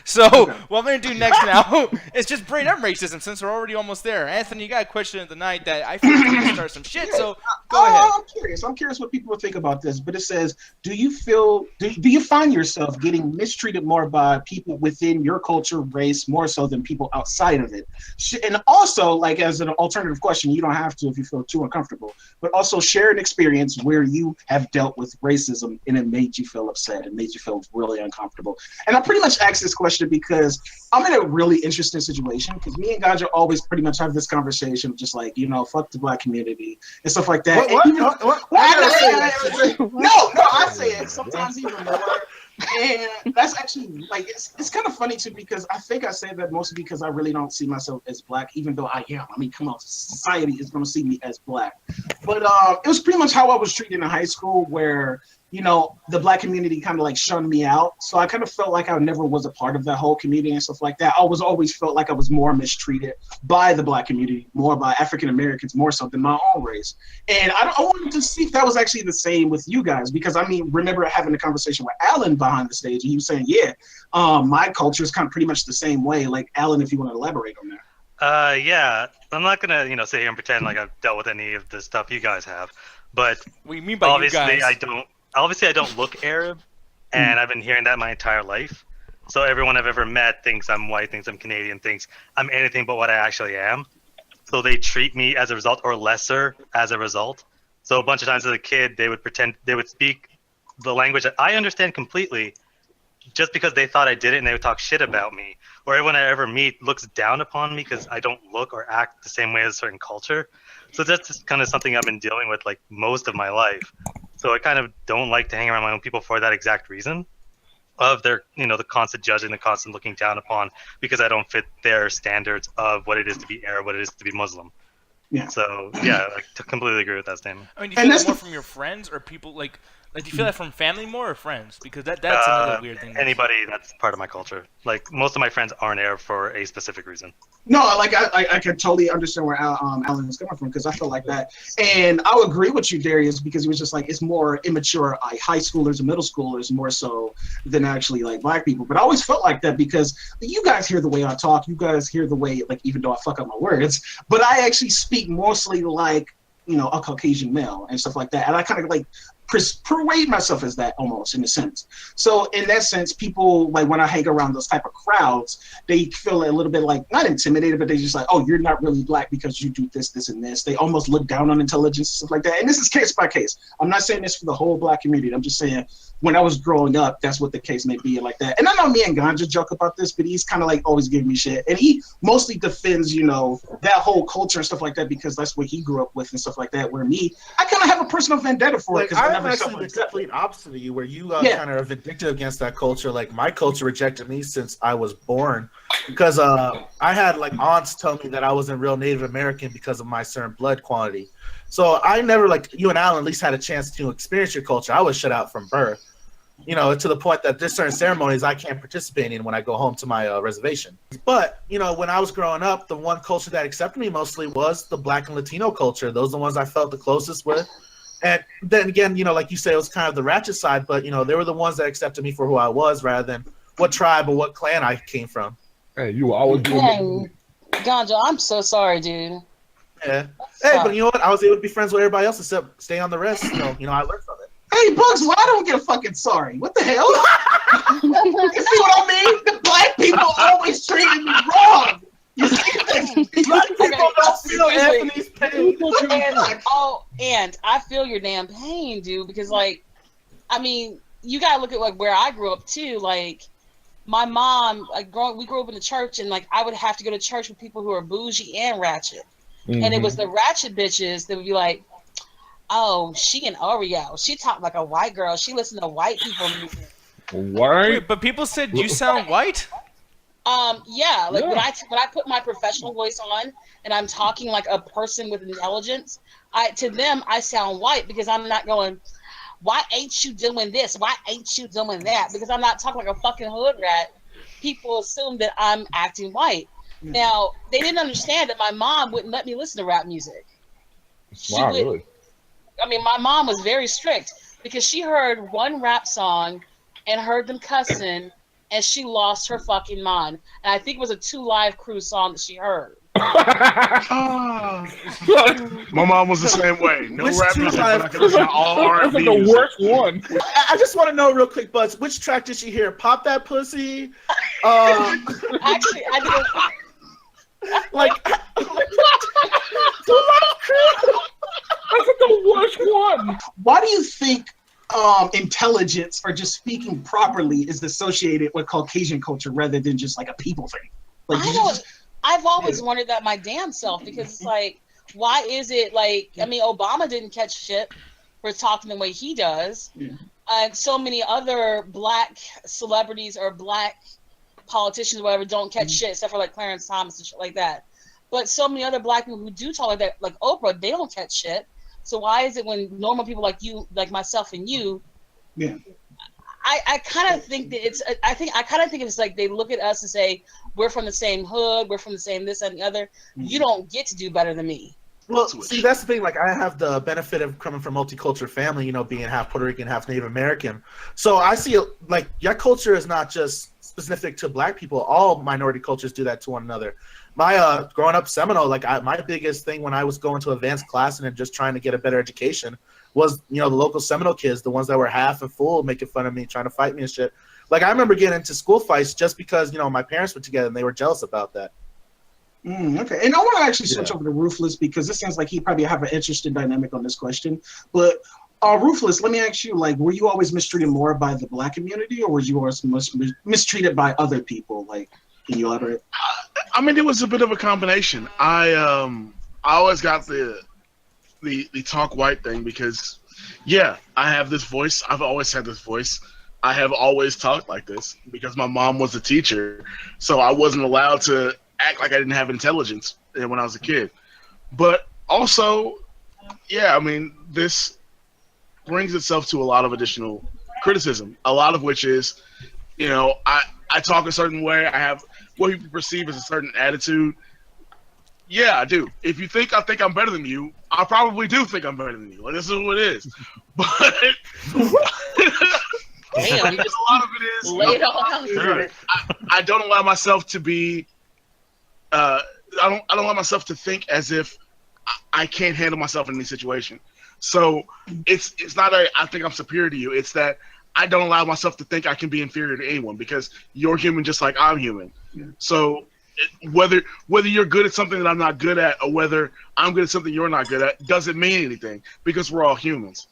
So Okay. what I'm gonna do next now is just bring up racism since we're already almost there. Anthony, you got a question of the night that I feel is gonna start some shit. Yeah, So go ahead. I'm curious. I'm curious what people think about this. But it says, do you find yourself getting mistreated more by people within your culture, race, more so than people outside of it? And also, like as an alternative question, you don't have to if you feel too uncomfortable. But also share an experience where you have dealt with racism and it made you feel upset and made you feel really uncomfortable. And I pretty much asked this question because I'm in a really interesting situation because me and Ganja always pretty much have this conversation, just like, fuck the black community and stuff like that. What? And What? even What? no, I say it sometimes even more. And that's actually like it's kind of funny too because I think I say that mostly because I really don't see myself as black, even though I am. I mean, come on, society is going to see me as black. But it was pretty much how I was treated in high school, where the black community kind of like shunned me out. So I kind of felt like I never was a part of that whole community and stuff like that. I was always felt like I was more mistreated by the black community, more by African Americans, more so than my own race. And I wanted to see if that was actually the same with you guys, because I mean, remember having a conversation with Alan behind the stage, and he was saying, yeah, my culture is kind of pretty much the same way. Like, Alan, if you want to elaborate on that. Yeah, I'm not gonna, sit here and pretend like I've dealt with any of the stuff you guys have, but What do you mean by you obviously guys? I don't look Arab, and I've been hearing that my entire life. So everyone I've ever met thinks I'm white, thinks I'm Canadian, thinks I'm anything but what I actually am. So they treat me as a result, or lesser as a result. So a bunch of times as a kid, they would speak the language that I understand completely, just because they thought I did it, and they would talk shit about me. Or everyone I ever meet looks down upon me because I don't look or act the same way as a certain culture. So that's just kind of something I've been dealing with like most of my life. So I kind of don't like to hang around my own people for that exact reason, of their, the constant judging, the constant looking down upon, because I don't fit their standards of what it is to be Arab, what it is to be Muslim. Yeah. So yeah, I completely agree with that statement. I mean, do you feel that more from your friends or people like do you feel that from family more or friends? Because that's another weird thing. Anybody that's part of my culture. Like most of my friends aren't Arab for a specific reason. No, like I can totally understand where Alan was coming from, because I feel like that, and I'll agree with you, Darius, because he was just like, it's more immature high schoolers and middle schoolers more so than actually like black people. But I always felt like that because you guys hear the way I talk, you guys hear the way, like, even though I fuck up my words, but I actually speak mostly like a Caucasian male and stuff like that, and I kind of like parade myself as that almost, in a sense. So in that sense, people, like, when I hang around those type of crowds, they feel a little bit like, not intimidated, but they just like, oh, you're not really black because you do this, this, and this. They almost look down on intelligence and stuff like that. And this is case by case. I'm not saying this for the whole black community. I'm just saying when I was growing up, that's what the case may be, like that. And I know me and Ganja joke about this, but he's kind of like always giving me shit. And he mostly defends, that whole culture and stuff like that, because that's what he grew up with and stuff like that. Where me, I kind of have a personal vendetta for it. Like, I'm actually the complete opposite of you, where you kind of are vindictive against that culture. Like, my culture rejected me since I was born, because I had like aunts tell me that I wasn't real Native American because of my certain blood quantity. So I never, like you and Alan, at least had a chance to experience your culture. I was shut out from birth. To the point that there's certain ceremonies I can't participate in when I go home to my reservation. But, when I was growing up, the one culture that accepted me mostly was the Black and Latino culture. Those are the ones I felt the closest with. And then again, like you say, it was kind of the ratchet side, but, they were the ones that accepted me for who I was rather than what tribe or what clan I came from. Hey, you always Dang, Ganja, I'm so sorry, dude. Yeah. Hey, but you know what? I was able to be friends with everybody else except stay on the rest. I learned from it. Hey, Bugs, well, I don't get a fucking sorry. What the hell? You see what I mean? The black people always treated me wrong. You see? Black people don't feel Anthony's pain. And I feel your damn pain, dude, because, like, I mean, you gotta look at, like, where I grew up, too. Like, my mom, we grew up in the church, and, like, I would have to go to church with people who are bougie and ratchet. Mm-hmm. And it was the ratchet bitches that would be like, oh, she an Oreo. She talked like a white girl. She listened to white people music. White? Wait, but people said you sound white? Yeah. Like, when I put my professional voice on and I'm talking like a person with intelligence, to them I sound white, because I'm not going, why ain't you doing this? Why ain't you doing that? Because I'm not talking like a fucking hood rat. People assume that I'm acting white. Now, they didn't understand that my mom wouldn't let me listen to rap music. Wow, really? I mean, my mom was very strict, because she heard one rap song and heard them cussing, and she lost her fucking mind. And I think it was a 2 Live Crew song that she heard. My mom was the same way. No Which rap two music, live- but I can listen to all That's R&B like the music. worst one. I just want to know real quick, Buzz, which track did she hear? Pop That Pussy? Actually, I didn't. Like, That's like the worst one. Why do you think intelligence or just speaking properly is associated with Caucasian culture rather than just like a people thing? Like, I don't. I've always wondered that my damn self, because it's like, why is it like? I mean, Obama didn't catch shit for talking the way he does, and so many other black celebrities or black politicians, or whatever, don't catch shit, except for like Clarence Thomas and shit like that. But so many other black people who do talk like that, like Oprah, they don't catch shit. So why is it when normal people like you, like myself and you, I kind of think that it's. I kind of think it's like they look at us and say, we're from the same hood, we're from the same this and the other. You don't get to do better than me. well, see, that's the thing. Like, I have the benefit of coming from a multicultural family, you know, being half Puerto Rican, half Native American. So I see it like your culture is not just specific to black people. All minority cultures do that to one another. My growing up Seminole, like my biggest thing when I was going to advanced class and just trying to get a better education was, you know, the local Seminole kids, the ones that were half and full, making fun of me, trying to fight me and shit. Like, I remember getting into school fights just because, you know, my parents were together and they were jealous about that. Okay, and I want to actually switch over to Ruthless because it sounds like he probably have an interesting dynamic on this question. But Ruthless, let me ask you, like, were you always mistreated more by the black community, or were you always mistreated by other people? Like, can you elaborate? I mean, it was a bit of a combination. I always got the talk white thing because, yeah, I have this voice. I've always had this voice. I have always talked like this because my mom was a teacher, so I wasn't allowed to act like I didn't have intelligence when I was a kid. But also, yeah, I mean, this brings itself to a lot of additional criticism, a lot of which is, you know, I talk a certain way. I have what people perceive as a certain attitude. Yeah, I do. If you think I think I'm better than you, I probably do think I'm better than you. Like, this is what it is. But Damn, you just a lot of it is, lay it all out there. I don't allow myself to be. I don't allow myself to think as if I can't handle myself in any situation. So it's not I think I'm superior to you. It's that I don't allow myself to think I can be inferior to anyone because you're human just like I'm human. Yeah. So whether you're good at something that I'm not good at or whether I'm good at something you're not good at doesn't mean anything because we're all humans.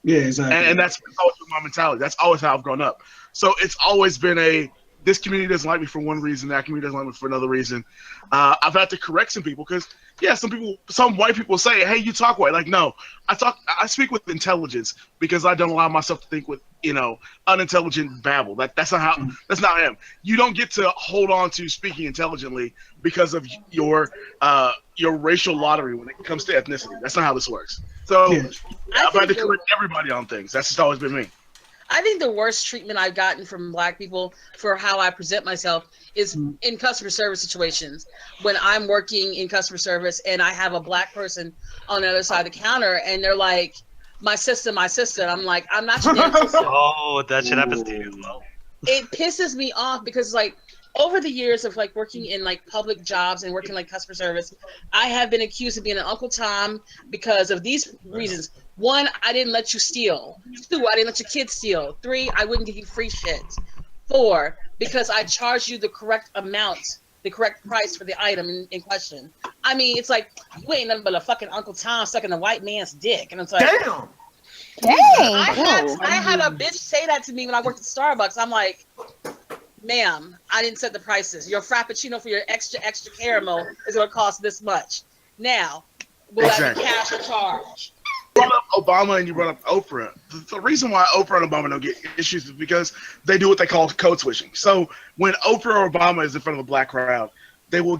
Yeah, exactly. And that's always been my mentality. That's always how I've grown up. So it's always been this community doesn't like me for one reason, that community doesn't like me for another reason. I've had to correct some people because, yeah, some white people say, hey, you talk white. Like, no, I speak with intelligence because I don't allow myself to think with, you know, unintelligent babble. That's not how I am. You don't get to hold on to speaking intelligently because of your racial lottery when it comes to ethnicity. That's not how this works. So I've had to correct everybody on things. That's just always been me. I think the worst treatment I've gotten from black people for how I present myself is in customer service situations. When I'm working in customer service and I have a black person on the other side of the counter and they're like, my sister. And I'm like, I'm not your damn sister. Oh, that shit happens to you as well. It pisses me off because, like, over the years of like working in like public jobs and working like customer service, I have been accused of being an Uncle Tom because of these reasons. 1, I didn't let you steal. 2, I didn't let your kids steal. 3, I wouldn't give you free shit. 4, because I charged you the correct amount, the correct price for the item in question. I mean, it's like, you ain't nothing but a fucking Uncle Tom sucking a white man's dick. And it's like, Damn. I had a bitch say that to me when I worked at Starbucks. I'm like, ma'am, I didn't set the prices. Your Frappuccino for your extra caramel is going to cost this much. Now, will that be cash or charge? You brought up Obama and you brought up Oprah. The reason why Oprah and Obama don't get issues is because they do what they call code switching. So when Oprah or Obama is in front of a black crowd, they will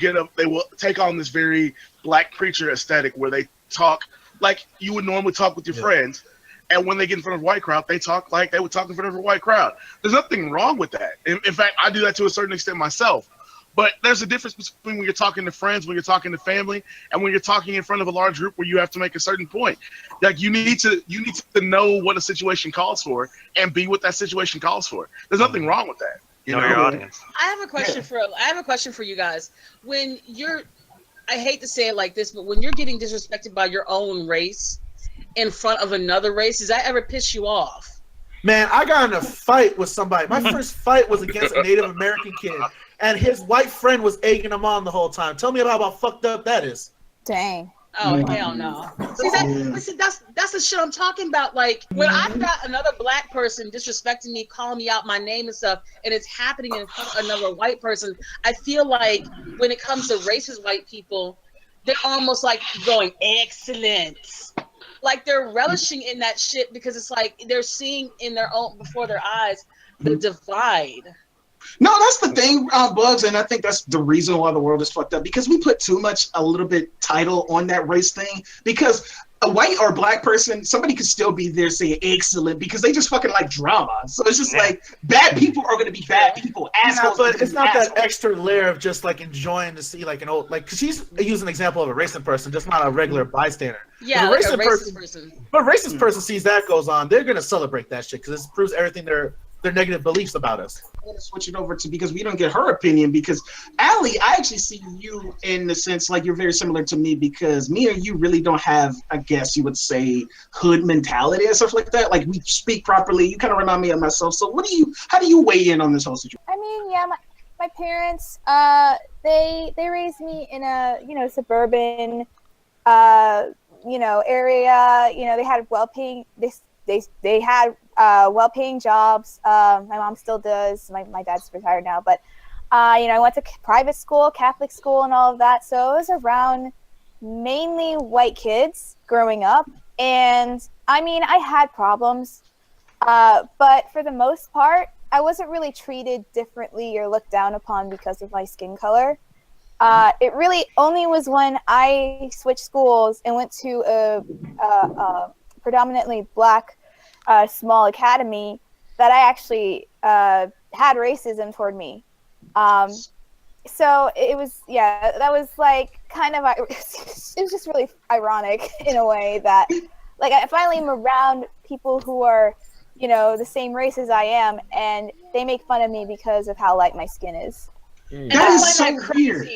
take on this very black preacher aesthetic where they talk like you would normally talk with your friends. And when they get in front of a white crowd, they talk like they would talk in front of a white crowd. There's nothing wrong with that. In fact, I do that to a certain extent myself. But there's a difference between when you're talking to friends, when you're talking to family, and when you're talking in front of a large group where you have to make a certain point. Like you need to know what a situation calls for and be what that situation calls for. There's nothing wrong with that. Know your audience. I have a question for you guys. When you're, I hate to say it like this, but when you're getting disrespected by your own race in front of another race, does that ever piss you off? Man, I got in a fight with somebody. My first fight was against a Native American kid, and his white friend was egging him on the whole time. Tell me about how fucked up that is. Dang. Oh hell no! See, listen, that's the shit I'm talking about. Like when I've got another black person disrespecting me, calling me out my name and stuff, and it's happening in front of another white person, I feel like when it comes to racist white people, they're almost like going excellent, like they're relishing in that shit because it's like they're seeing in their own before their eyes the divide. No, that's the thing, Bugs, and I think that's the reason why the world is fucked up, because we put too much, a little bit title on that race thing, because a white or black person, somebody could still be there saying excellent because they just fucking like drama. So it's just like bad people are going to be bad people, assholes. But it's not that extra layer of just like enjoying to see like an old, like, because she's using an example of a racist person, just not a regular bystander. Yeah, like a racist person. But a racist person sees that goes on, they're going to celebrate that shit because it proves everything their negative beliefs about us. I'm going to switch it over to, because we don't get her opinion, because Allie, I actually see you in the sense like you're very similar to me, because me and you really don't have, I guess you would say, hood mentality and stuff like that. Like we speak properly. You kind of remind me of myself. So how do you weigh in on this whole situation? I mean, yeah, my parents, they raised me in a, suburban, area. They had well-paying, they had well-paying jobs. My mom still does. My dad's retired now, but I went to private school, Catholic school, and all of that. So it was around mainly white kids growing up, and I mean, I had problems, but for the most part, I wasn't really treated differently or looked down upon because of my skin color. It really only was when I switched schools and went to a predominantly black small academy that I actually had racism toward me. So it was, that was like kind of, it was just really ironic in a way that like I finally am around people who are, the same race as I am, and they make fun of me because of how light my skin is. And That is so weird.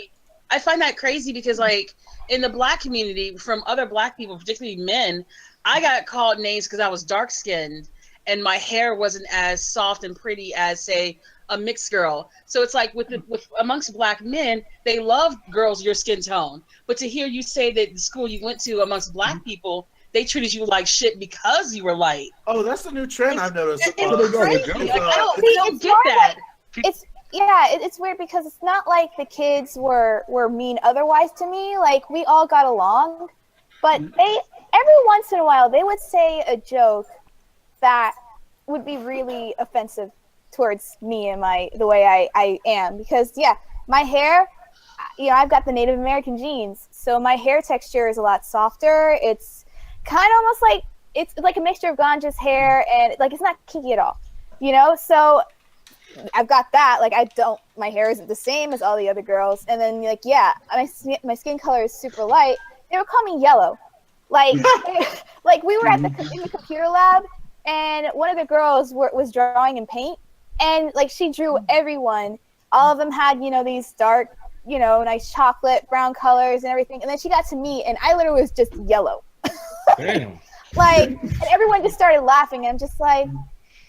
I find that crazy because like in the black community, from other black people, particularly men, I got called names because I was dark skinned and my hair wasn't as soft and pretty as, say, a mixed girl. So it's like with amongst black men, they love girls your skin tone. But to hear you say that the school you went to amongst black people, they treated you like shit because you were light. Oh, that's a new trend I've noticed. It's crazy. Like, I don't get that. It's weird because it's not like the kids were mean otherwise to me. Like we all got along, but every once in a while they would say a joke that would be really offensive towards me and the way I am, because my hair, I've got the Native American genes, so my hair texture is a lot softer. It's kind of almost like it's like a mixture of Ganja's hair, and like it's not kinky at all, so I've got that. Like my hair isn't the same as all the other girls, and then my skin color is super light. They would call me yellow. Like we were in the computer lab, and one of the girls was drawing in paint, and like she drew everyone. All of them had these dark, nice chocolate brown colors and everything, and then she got to me, and I literally was just yellow. Damn. And everyone just started laughing, and I'm just like,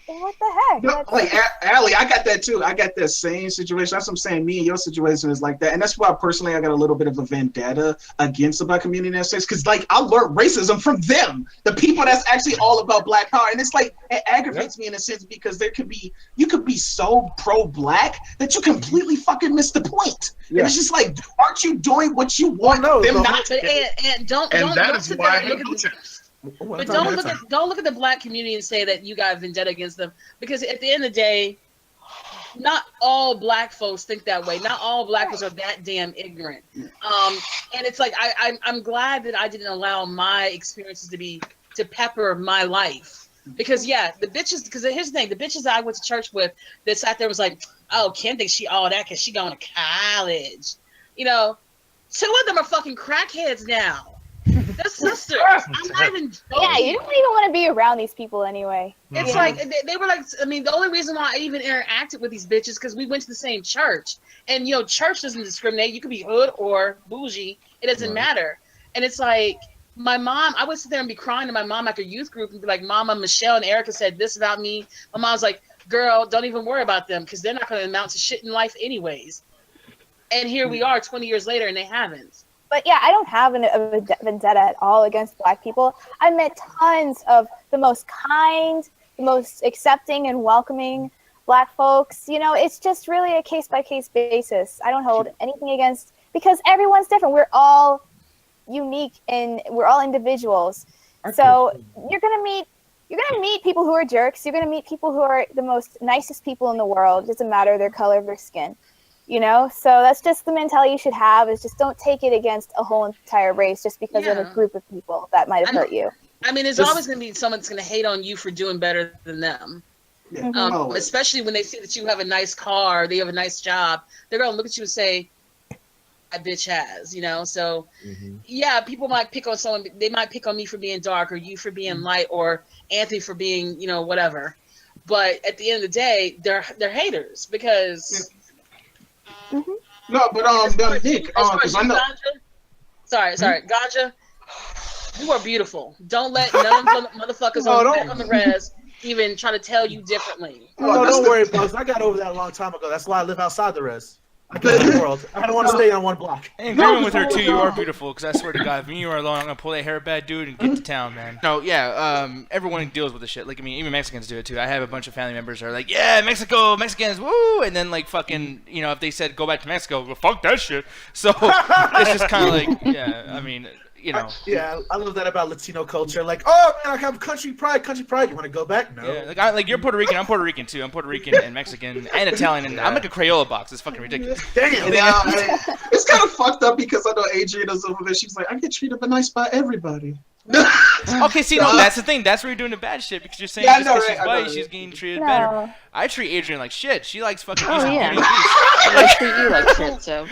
what the heck? No, like Allie, I got that too. I got that same situation. That's what I'm saying. Me and your situation is like that, and that's why personally I got a little bit of a vendetta against the black community in that sense, because like I learned racism from them, the people that's actually all about black power, and it's like it aggravates me in a sense because you could be so pro-black that you completely fucking miss the point. Yeah. And it's just like, aren't you doing what you want them not to? And don't that is why I hate protests. But don't look at the black community and say that you got a vendetta against them, because at the end of the day, not all black folks think that way. Not all black folks are that damn ignorant. And it's like I'm glad that I didn't allow my experiences to pepper my life, because the bitches. Because here's the thing: the bitches that I went to church with that sat there was like, "Oh, Kim thinks she all that because she going to college." Two of them are fucking crackheads now. They're sisters. I'm not even joking. Yeah, you don't even want to be around these people anyway. It's like they were like. I mean, the only reason why I even interacted with these bitches because we went to the same church, and church doesn't discriminate. You could be hood or bougie. It doesn't matter. And it's like my mom. I would sit there and be crying to my mom after youth group and be like, "Mama, Michelle and Erica said this about me." My mom's like, "Girl, don't even worry about them because they're not going to amount to shit in life anyways." And here we are, 20 years later, and they haven't. But yeah, I don't have a vendetta at all against Black people. I met tons of the most kind, the most accepting and welcoming Black folks. It's just really a case-by-case basis. I don't hold anything against, because everyone's different. We're all unique and we're all individuals. So you're gonna meet people who are jerks. You're gonna meet people who are the most nicest people in the world. It doesn't matter their color of their skin. So that's just the mentality you should have, is just don't take it against a whole entire race just because of a group of people that might have hurt you. I mean, there's always going to be someone that's going to hate on you for doing better than them. Yeah. Especially when they see that you have a nice car, they have a nice job. They're going to look at you and say, that bitch has, So, yeah, people might pick on someone. They might pick on me for being dark, or you for being light, or Anthony for being, whatever. But at the end of the day, they're haters because... No, but Nick, because I know. Sorry, Ganja. You are beautiful. Don't let none of them motherfuckers on the res even try to tell you differently. No, don't worry, Bugs. I got over that a long time ago. That's why I live outside the res. I get the world. I don't want to stay on one block. And agreeing with her too, you are beautiful. Because I swear to God, if you are alone, I'm gonna pull that hair bad dude and get to town, man. No, yeah. Everyone deals with this shit. Like, I mean, even Mexicans do it too. I have a bunch of family members who are like, yeah, Mexico, Mexicans, woo, and then like fucking, if they said go back to Mexico, well, fuck that shit. So it's just kind of like, yeah. I mean. Yeah, I love that about Latino culture. Like, oh man, I have country pride. You want to go back? No. Yeah, like you're Puerto Rican. I'm Puerto Rican too. I'm Puerto Rican and Mexican and Italian, and I'm like a Crayola box. It's fucking ridiculous. Damn. Yeah, it's kind of fucked up because I know Adrian is over there. She's like, I get treated nice by everybody. Okay, see, no, that's the thing. That's where you're doing the bad shit, because you're saying just because she's white, she's getting treated better. I treat Adrian like shit. She likes fucking. Oh yeah. I treat you like shit. So.